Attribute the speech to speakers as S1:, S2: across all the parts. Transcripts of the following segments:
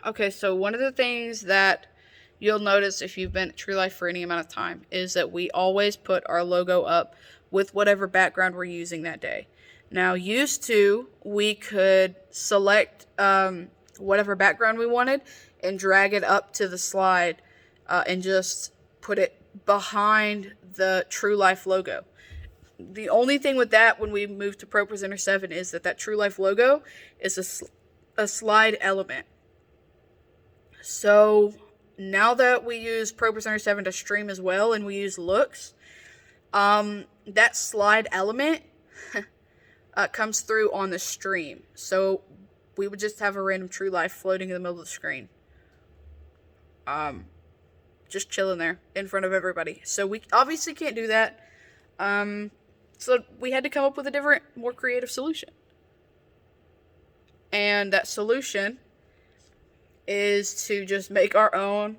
S1: Okay, so one of the things that you'll notice if you've been at True Life for any amount of time is that we always put our logo up with whatever background we're using that day. Now, used to, we could select whatever background we wanted and drag it up to the slide and just put it behind the True Life logo. The only thing with that when we move to Pro Presenter 7 is that True Life logo is a slide element. So now that we use Pro Presenter 7 to stream as well and we use looks, that slide element comes through on the stream. So we would just have a random True Life floating in the middle of the screen. Just chilling there in front of everybody. So we obviously can't do that. So we had to come up with a different, more creative solution. And that solution is to just make our own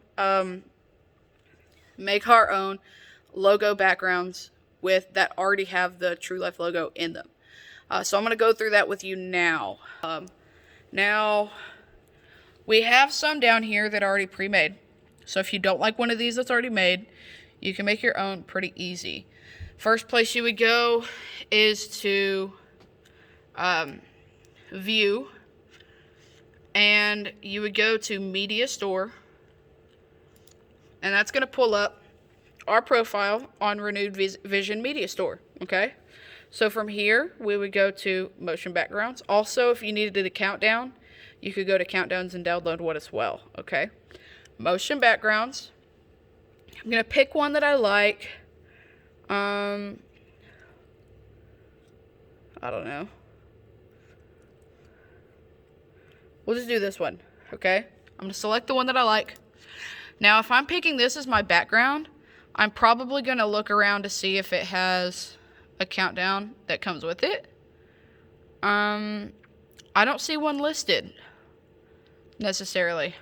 S1: logo backgrounds with that already have the True Life logo in them. So I'm going to go through that with you now. Now, we have some down here that are already pre-made. So if you don't like one of these that's already made, you can make your own pretty easy. First place you would go is to View, and you would go to Media Store, and that's going to pull up our profile on Renewed Vision Media Store, okay? So from here, we would go to Motion Backgrounds. Also, if you needed a countdown, you could go to Countdowns and download one as well, okay? Motion Backgrounds. I'm going to pick one that I like. I don't know. We'll just do this one, okay? I'm going to select the one that I like. Now, if I'm picking this as my background, I'm probably going to look around to see if it has a countdown that comes with it. I don't see one listed, necessarily.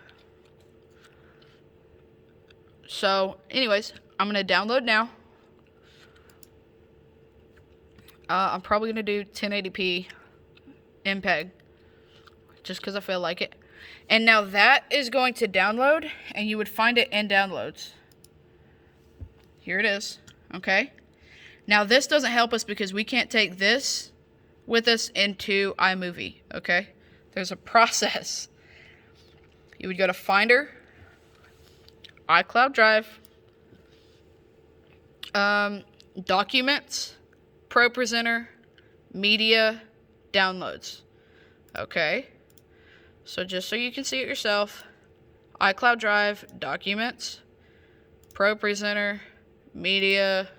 S1: So, anyways, I'm going to download now. I'm probably going to do 1080p MPEG, just because I feel like it. And now that is going to download, and you would find it in Downloads. Here it is, okay? Now this doesn't help us because we can't take this with us into iMovie, okay? There's a process. You would go to Finder, iCloud Drive, Documents, Pro Presenter, Media, Downloads. Okay, so just so you can see it yourself, iCloud Drive, Documents, Pro Presenter, Media,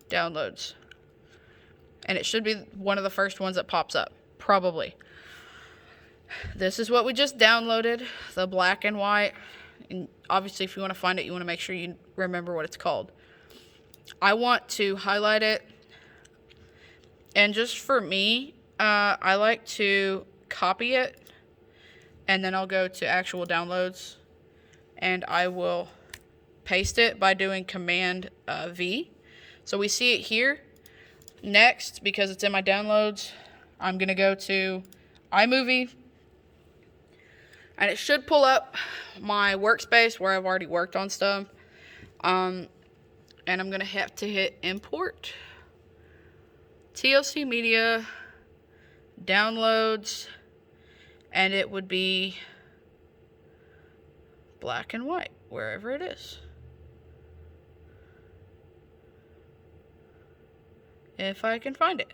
S1: Downloads. And it should be one of the first ones that pops up, probably. This is what we just downloaded, the black and white. And obviously, if you want to find it, you want to make sure you remember what it's called. I want to highlight it. And just for me, I like to copy it, and then I'll go to actual downloads, and I will paste it by doing Command V. So we see it here. Next, because it's in my downloads, I'm going to go to iMovie, and it should pull up my workspace where I've already worked on stuff. And I'm going to have to hit Import, TLC Media, Downloads, and it would be black and white, wherever it is. If I can find it.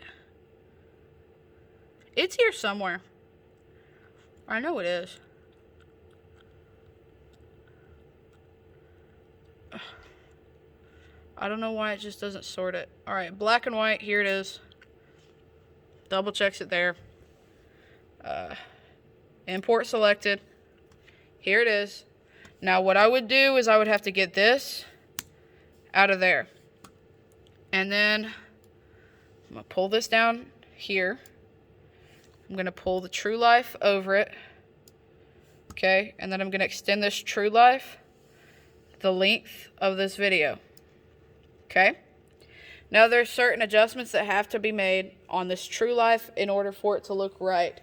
S1: It's here somewhere. I know it is. I don't know why it just doesn't sort it. Alright, black and white, here it is. Double checks it there. Import selected. Here it is. Now what I would do is I would have to get this out of there. And then I'm going to pull this down here. I'm going to pull the True Life over it. Okay, and then I'm going to extend this True Life the length of this video. Okay. Now there's certain adjustments that have to be made on this True Life in order for it to look right.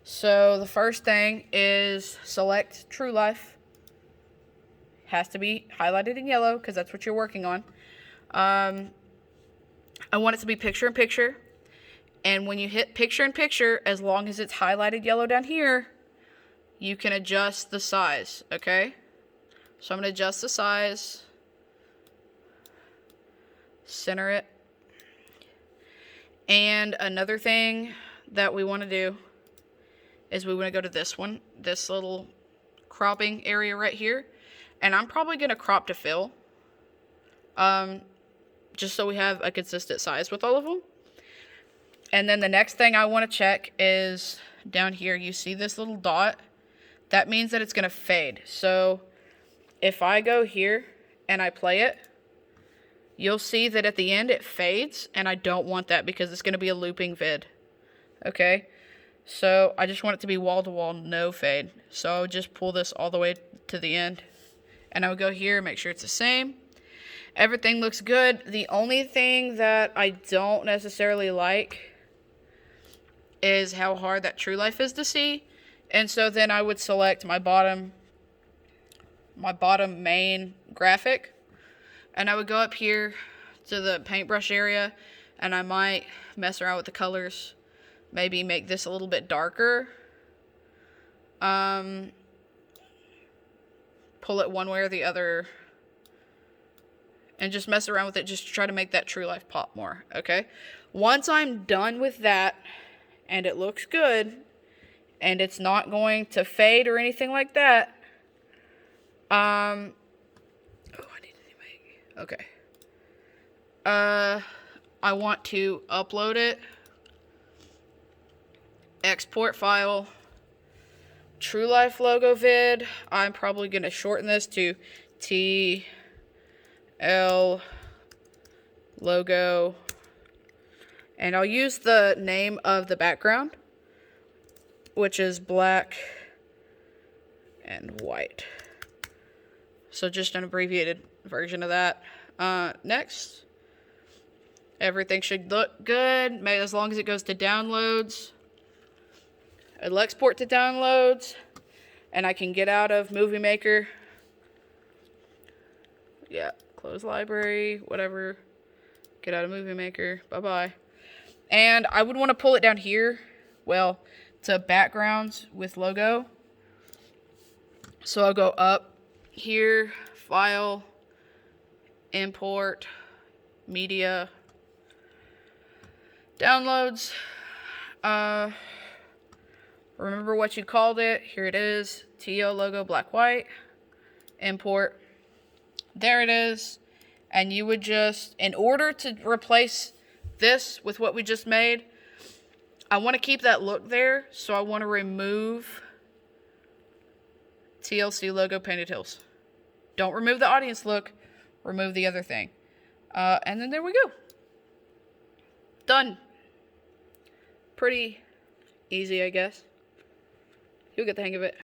S1: So the first thing is select True Life. Has to be highlighted in yellow because that's what you're working on. I want it to be picture in picture. And when you hit picture in picture, as long as it's highlighted yellow down here, you can adjust the size, okay? So I'm going to adjust the size, center it. And another thing that we want to do is we want to go to this one, this little cropping area right here. And I'm probably going to crop to fill, just so we have a consistent size with all of them. And then the next thing I want to check is down here. You see this little dot? That means that it's going to fade. So if I go here and I play it, you'll see that at the end it fades, and I don't want that because it's going to be a looping vid. Okay? So I just want it to be wall-to-wall, no fade. So I would just pull this all the way to the end. And I would go here, make sure it's the same. Everything looks good. The only thing that I don't necessarily like is how hard that True Life is to see. And so then I would select my bottom main graphic. And I would go up here to the paintbrush area, and I might mess around with the colors. Maybe make this a little bit darker. Pull it one way or the other. And just mess around with it just to try to make that True Life pop more, okay? Once I'm done with that, and it looks good, and it's not going to fade or anything like that, okay. I want to upload it. Export file. True Life logo vid. I'm probably going to shorten this to TL Logo. And I'll use the name of the background, which is black and white. So just an abbreviated version of that. Next. Everything should look good, as long as it goes to downloads. It'll export to downloads, and I can get out of Movie Maker. Yeah, close library, whatever. Get out of Movie Maker, bye-bye. And I would want to pull it down here, well, to backgrounds with logo. So I'll go up here, file, import, media, downloads. Remember what you called it. Here it is. TL logo black white. Import. There it is. And you would just, in order to replace this with what we just made, I want to keep that look there. So I want to remove TLC logo painted hills. Don't remove the audience look. Remove the other thing. And then there we go. Done. Pretty easy, I guess. You'll get the hang of it.